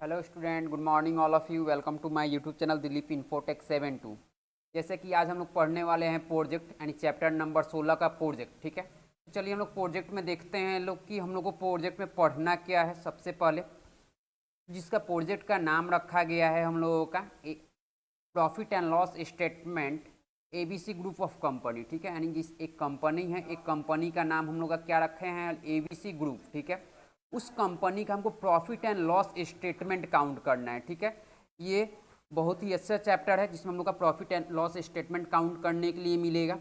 Hello student, good morning all of you. Welcome to my YouTube channel Dilip Infotech 72। जैसे कि आज हम लोग पढ़ने वाले हैं प्रोजेक्ट यानी चैप्टर नंबर 16 का प्रोजेक्ट। ठीक है, तो चलिए हम लोग प्रोजेक्ट में देखते हैं लोग कि हम लोग को प्रोजेक्ट में पढ़ना क्या है। सबसे पहले जिसका प्रोजेक्ट का नाम रखा गया है हम लोगों का profit and loss statement ABC group of company. ठीक है, यानी जिस एक कंपनी है, एक कंपनी का नाम हम लोग का क्या रखे हैं, एबीसी ग्रुप। ठीक है, उस कंपनी का हमको profit and loss statement count करना है। ठीक है, ये बहुत ही अच्छा चैप्टर है जिसमें हम लोग का profit and loss statement count करने के लिए मिलेगा,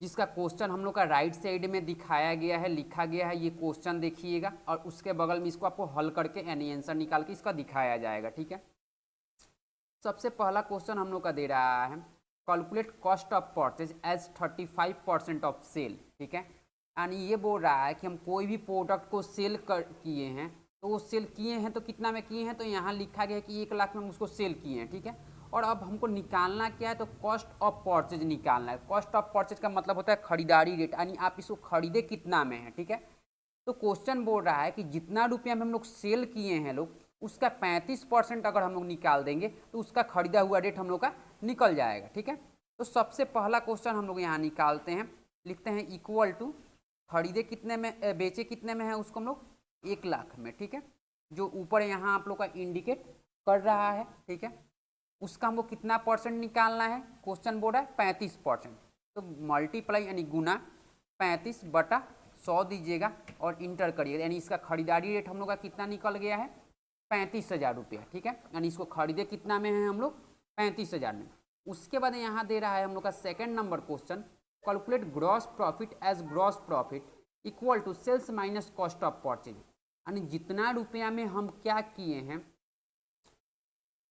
जिसका क्वेश्चन हम लोग का राइट साइड में दिखाया गया है, लिखा गया है। ये क्वेश्चन देखिएगा और उसके बगल में इसको आपको हल करके यानी आंसर निकाल के इसका दिखाया जाएगा। ठीक है, सबसे पहला क्वेश्चन हम लोग का दे रहा है calculate cost of purchase as 35% of sale. ठीक है, यानी ये बोल रहा है कि हम कोई भी प्रोडक्ट को सेल कर किए हैं, तो वो सेल किए हैं तो कितना में किए हैं, तो यहाँ लिखा गया है कि 1 लाख में हम उसको सेल किए हैं। ठीक है, और अब हमको निकालना क्या है, तो कॉस्ट ऑफ परचेज निकालना है। कॉस्ट ऑफ परचेज का मतलब होता है खरीदारी रेट, यानी आप इसको खरीदे कितना में है। ठीक है, तो क्वेश्चन बोल रहा है कि जितना रुपया में हम लोग सेल किए हैं लोग, उसका 35% अगर हम लोग निकाल देंगे तो उसका खरीदा हुआ रेट हम लोग का निकल जाएगा। ठीक है, तो सबसे पहला क्वेश्चन हम लोग यहाँ निकालते हैं, लिखते हैं इक्वल टू खरीदे कितने में, बेचे कितने में है उसको हम लोग 1 लाख में। ठीक है, जो ऊपर यहाँ आप लोग का इंडिकेट कर रहा है। ठीक है, उसका हमको कितना परसेंट निकालना है, क्वेश्चन बोल रहा है 35%। तो मल्टीप्लाई यानी गुना 35/100 दीजिएगा और इंटर करिएगा, यानी इसका खरीदारी रेट हम लोग का कितना निकल गया है, 35,000 रुपया। ठीक है, यानी इसको खरीदे कितना में है हम लोग, 35,000 में। उसके बाद यहाँ दे रहा है हम लोग का second number question calculate gross profit as gross profit equal to sales minus cost of purchase. यानी जितना रुपया में हम क्या किए हैं,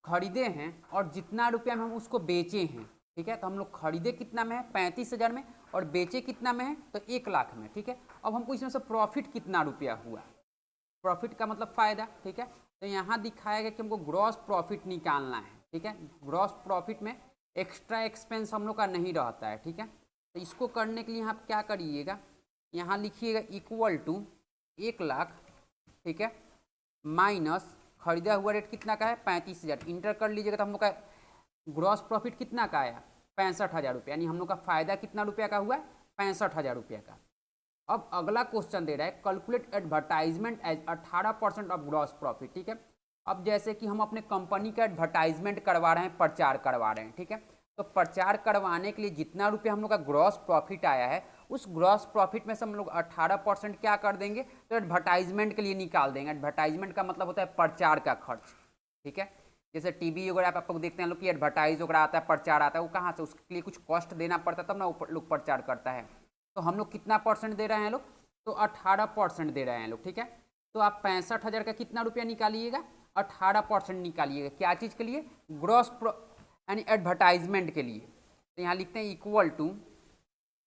खरीदे हैं, और जितना रुपया में हम उसको बेचे हैं। ठीक है, तो हम लोग खरीदे कितना में है, 35,000 में, और बेचे कितना में है, तो 1 लाख में। ठीक है, अब हमको इसमें से प्रॉफिट कितना रुपया हुआ, प्रॉफिट का मतलब फायदा। ठीक है, तो यहाँ दिखाया गया कि हमको ग्रॉस प्रॉफिट निकालना है। ठीक है, ग्रॉस प्रॉफिट में एक्स्ट्रा एक्सपेंस हम लोग का नहीं रहता है। ठीक है, तो इसको करने के लिए आप क्या करिएगा, यहाँ लिखिएगा इक्वल टू 1 लाख। ठीक है, माइनस खरीदा हुआ रेट कितना का है, 35,000, इंटर कर लीजिएगा तो हम लोग का ग्रॉस प्रॉफिट कितना का आया, 65,000 रुपया, यानी हम लोग का फायदा कितना रुपया का हुआ, 65,000 रुपया का। अब अगला क्वेश्चन दे रहा है calculate advertisement as 18% of gross profit. ठीक है, अब जैसे कि हम अपने कंपनी का एडवर्टाइजमेंट करवा रहे हैं, प्रचार करवा रहे हैं। ठीक है, तो प्रचार करवाने के लिए जितना रुपया हम लोग का ग्रॉस प्रॉफिट आया है, उस ग्रॉस प्रॉफिट में से हम लोग 18% क्या कर देंगे, तो एडवर्टाइजमेंट के लिए निकाल देंगे। एडवर्टाइजमेंट का मतलब होता है प्रचार का खर्च। ठीक है, जैसे टीवी वगैरह आप लोग देखते हैं लोग कि एडवर्टाइज वगैरह आता है, प्रचार आता है, वो कहाँ से, उसके लिए कुछ कॉस्ट देना पड़ता है तब ना लोग प्रचार करता है। तो हम लोग कितना परसेंट दे रहे हैं लोग, तो 18% दे रहे हैं लोग। ठीक है, तो आप 65,000 का कितना रुपया निकालिएगा, 18% निकालिएगा। क्या चीज़ के लिए, ग्रॉस यानी एडवर्टाइजमेंट के लिए। तो यहाँ लिखते हैं इक्वल टू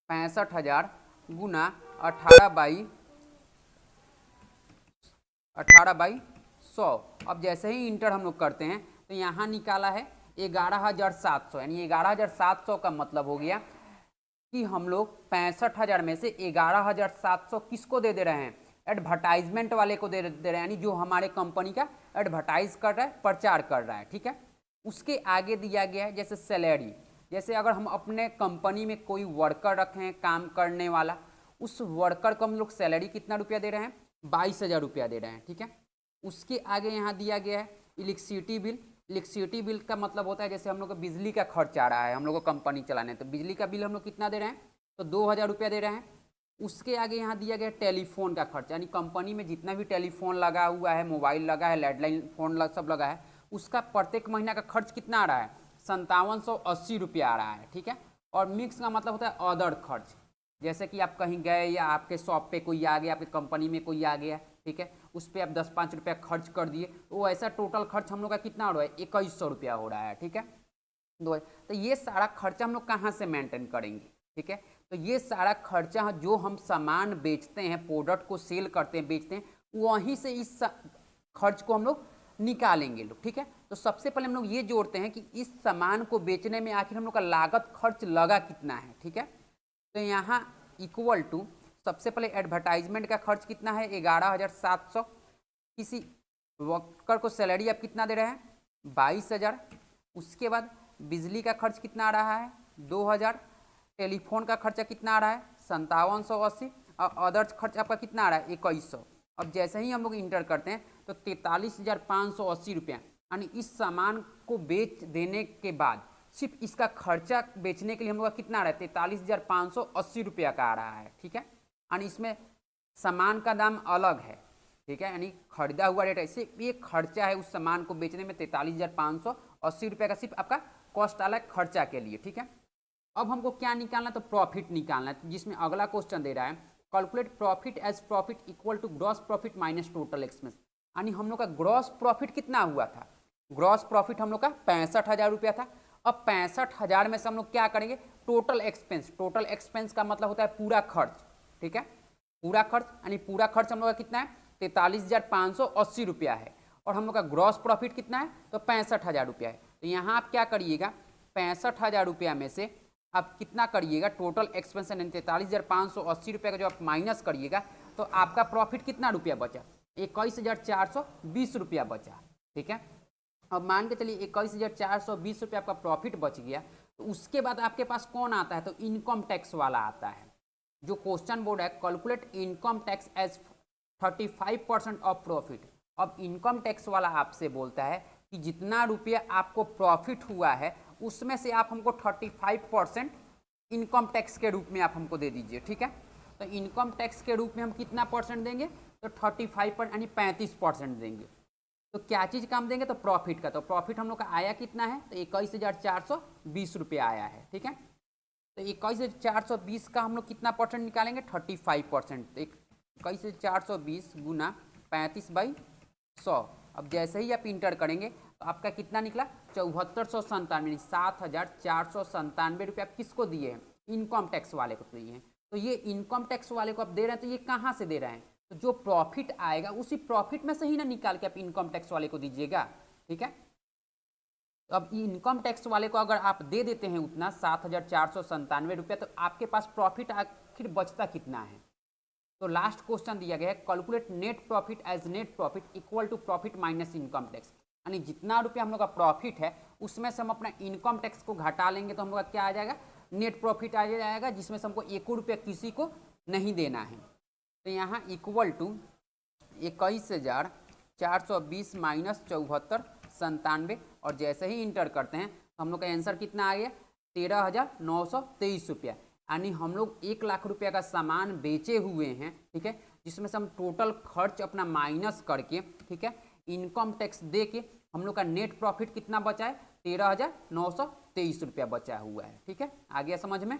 65,000 गुना 18/100। अब जैसे ही इंटर हम लोग करते हैं तो यहाँ निकाला है 11,700, यानी 11,700 का मतलब हो गया कि हम लोग 65,000 में से 11,700 किसको दे दे रहे हैं, एडवर्टाइजमेंट वाले को दे रहे हैं, यानी जो हमारे कंपनी का एडवर्टाइज कर रहा है, प्रचार कर रहा है। ठीक है, उसके आगे दिया गया है जैसे सैलरी, जैसे अगर हम अपने कंपनी में कोई वर्कर रखे हैं काम करने वाला, उस वर्कर को हम लोग सैलरी कितना रुपया दे रहे हैं, 22,000 रुपया दे रहे हैं। ठीक है, उसके आगे यहाँ दिया गया है इलेक्ट्रिसिटी बिल। इलेक्ट्रिसिटी बिल का मतलब होता है जैसे हम लोग को बिजली का खर्च आ रहा है, हम लोग को कंपनी चलाने, तो बिजली का बिल हम लोग कितना दे रहे हैं, तो 2,000 रुपया दे रहे हैं। उसके आगे यहाँ दिया गया टेलीफोन का खर्च, यानी कंपनी में जितना भी टेलीफोन लगा हुआ है, मोबाइल लगा है, लैंडलाइन फोन सब लगा है, उसका प्रत्येक महीना का खर्च कितना आ रहा है, 5780 रुपया आ रहा है। ठीक है, और मिक्स का मतलब होता है अदर खर्च, जैसे कि आप कहीं गए या आपके शॉप पे कोई आ गया, आपके कंपनी में कोई आ गया। ठीक है, उस पर आप 10-5 रुपया खर्च कर दिए, तो ऐसा टोटल खर्च हम लोग का कितना हो रहा है, 2100 रुपया हो रहा है। ठीक है, तो ये सारा खर्चा हम लोग कहाँ से मेंटेन करेंगे। ठीक है, तो ये सारा खर्चा जो हम सामान बेचते हैं, प्रोडक्ट को सेल करते हैं, बेचते हैं, वहीं से इस खर्च को हम लोग निकालेंगे लोग। ठीक है, तो सबसे पहले हम लोग ये जोड़ते हैं कि इस सामान को बेचने में आखिर हम लोग का लागत खर्च लगा कितना है। ठीक है, तो यहाँ इक्वल टू सबसे पहले एडवर्टाइजमेंट का खर्च कितना है, 11,700, किसी वर्कर को सैलरी आप कितना दे रहे हैं, 22,000। उसके बाद बिजली का खर्च कितना आ रहा है, 2,000। टेलीफोन का खर्चा कितना आ रहा है, 5780। और अदर्स खर्च आपका कितना आ रहा है, 2100। अब जैसे ही हम लोग इंटर करते हैं तो 43,580 रुपया, यानी इस सामान को बेच देने के बाद सिर्फ इसका खर्चा बेचने के लिए हम लोग का कितना आ रहा है, 43,580 रुपया का आ रहा है। ठीक है, यानी इसमें सामान का दाम अलग है। ठीक है, यानी खरीदा हुआ रेट है, सिर्फ ये खर्चा है उस सामान को बेचने में 43,580 रुपये का सिर्फ आपका कॉस्ट आला खर्चा के लिए। ठीक है, अब हमको क्या निकालना, तो प्रॉफिट निकालना है, जिसमें अगला क्वेश्चन दे रहा है calculate profit as profit equal to gross profit minus total expense. यानी हम लोग का ग्रॉस प्रॉफिट कितना हुआ था, ग्रॉस प्रॉफिट हम लोग का 65,000 रुपया था। अब 65,000 में से हम लोग क्या करेंगे, टोटल एक्सपेंस। टोटल एक्सपेंस का मतलब होता है पूरा खर्च। ठीक है, पूरा खर्च, यानी पूरा खर्च हम लोग का कितना है, 43,580 रुपया है। और हम लोग का ग्रॉस प्रॉफिट कितना है, तो 65,000 रुपया है। तो यहाँ आप क्या करिएगा, 65,000 रुपया में से आप कितना करिएगा, टोटल एक्सपेंस 43,580 रुपये का जो आप माइनस करिएगा तो आपका प्रॉफिट कितना रुपया बचा, 21,420 रुपया बचा। ठीक है, अब मान के चलिए 21,420 रुपया आपका प्रॉफिट बच गया। तो उसके बाद आपके पास कौन आता है, तो इनकम टैक्स वाला आता है। जो क्वेश्चन बोर्ड है calculate income tax as 35% of profit. अब इनकम टैक्स वाला आपसे बोलता है कि जितना रुपया आपको प्रॉफिट हुआ है उसमें से आप हमको 35% इनकम टैक्स के रूप में आप हमको दे दीजिए। ठीक है, तो इनकम टैक्स के रूप में हम कितना परसेंट देंगे, तो 35% यानी 35% देंगे। तो क्या चीज़ का हम देंगे, तो प्रॉफिट का। तो प्रॉफिट हम लोग का आया कितना है, तो 21,420 रुपया आया है। ठीक है, तो 21,420 का हम लोग कितना परसेंट निकालेंगे, 35%। तो 21,420 गुना 35/100। अब जैसे ही आप इंटर करेंगे तो आपका कितना निकला, 7497, 7,497 रुपये आप किसको दिए हैं, इनकम टैक्स वाले को दिए हैं। तो ये इनकम टैक्स वाले को आप दे रहे हैं, तो ये कहाँ से दे रहे हैं, तो जो प्रॉफिट आएगा उसी प्रॉफिट में से ही ना निकाल के आप इनकम टैक्स वाले को दीजिएगा। ठीक है, तो अब इनकम टैक्स वाले को अगर आप दे देते हैं उतना 7,497 रुपया, तो आपके पास प्रॉफिट आखिर बचता कितना है। तो लास्ट क्वेश्चन दिया गया है calculate net profit as net profit equal to profit minus income tax. यानी जितना रुपया हम लोग का प्रॉफिट है उसमें से हम अपना इनकम टैक्स को घटा लेंगे तो हम लोग का क्या आ जाएगा, नेट प्रॉफिट आ जाएगा, जिसमें से हमको 1 रुपया किसी को नहीं देना है। तो यहाँ इक्वल टू 21,420 माइनस 7497। और जैसे ही इंटर करते हैं तो हम लोग का आंसर कितना आ गया, 13,923 रुपया। यानी हम लोग 1 लाख रुपया का सामान बेचे हुए हैं। ठीक है, जिसमें से हम टोटल खर्च अपना माइनस करके, ठीक है, इनकम टैक्स दे के हम लोग का नेट प्रॉफिट कितना बचा है, 13,923 रुपया बचा हुआ है। ठीक है, आ गया समझ में।